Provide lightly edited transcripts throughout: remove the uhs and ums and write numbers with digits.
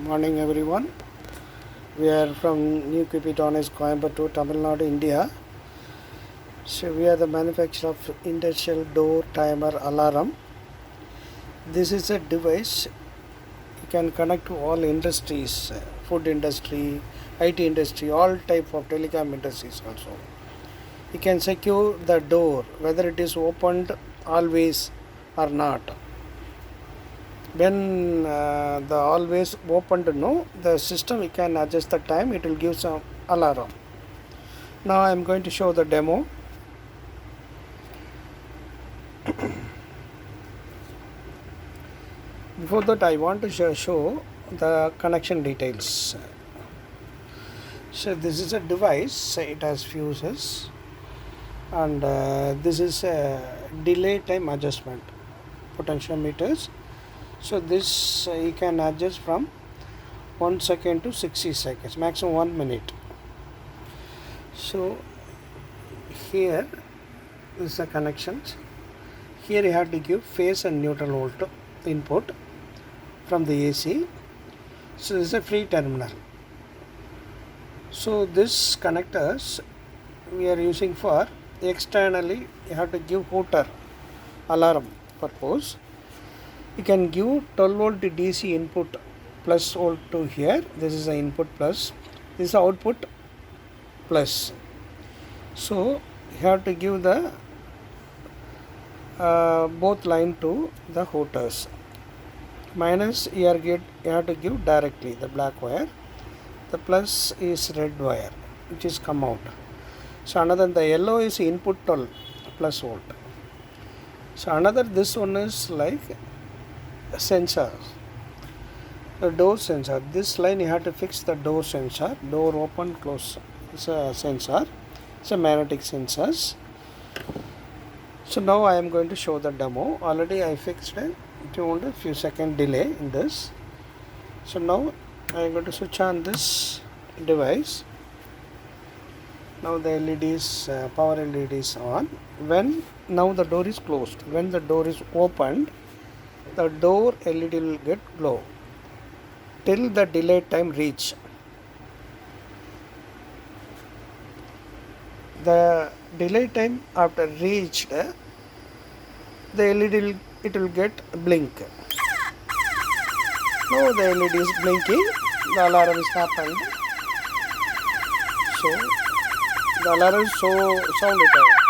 Morning everyone. We are from New Capitones, Coimbatore, Tamil Nadu, India. So we are the manufacturer of industrial door timer alarm. This is a device you can connect to all industries, food industry, IT industry, all type of telecom industries also. You can secure the door whether it is opened always or not. When the always opened, no, the system you can adjust the time, it will give some alarm. Now I am going to show the demo. Before that I want to show the connection details. So this is a device, it has fuses, and this is a delay time adjustment potentiometers. So this you can adjust from 1 second to 60 seconds, maximum 1 minute. So here is the connections. Here you have to give phase and neutral volt input from the AC. So this is a free terminal. So this connectors we are using for externally. You have to give hooter alarm purpose. You can give 12 volt DC input plus volt to here. This is the input plus, this is output plus. So you have to give the both line to the hooters. Minus you have to give directly the black wire. The plus is red wire which is come out. So another, the yellow is input 12 plus volt. So another, this one is like sensor, the door sensor. This line you have to fix the door sensor, door open close. It's a sensor, it's a magnetic sensors. So now I am going to show the demo. Already I fixed it, tuned a few second delay in this. So now I am going to switch on this device. Now the LED is power LED is on. When now the door is closed, when the door is opened, the door LED will get glow till the delay time reach. The delay time after reached, the LED will get blink. Now the LED is blinking, the alarm is happened. So the alarm is sounded out.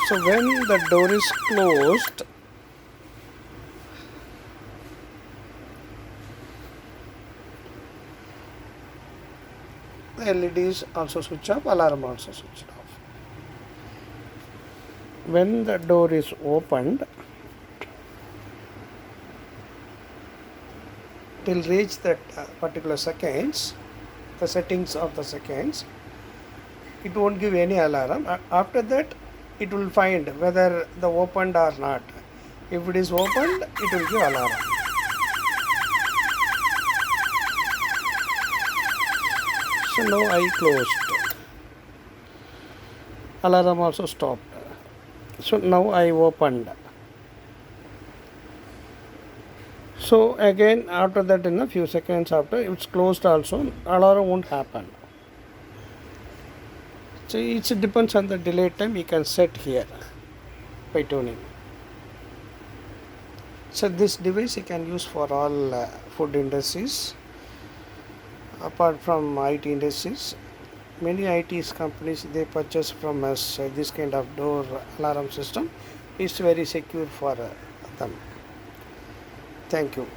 So when the door is closed, the LED is also switch off, alarm also switched off. When the door is opened, till reach that particular seconds, the settings of the seconds, it won't give any alarm. After that, it will find whether the opened or not. If it is opened, it will give alarm. So now I closed. Alarm also stopped. So now I opened. So again after that, in a few seconds after it's closed also, alarm won't happen. So it depends on the delay time you can set here by tuning. So this device you can use for all food industries. Apart from IT industries, many IT companies they purchase from us this kind of door alarm system. It's very secure for them. Thank you.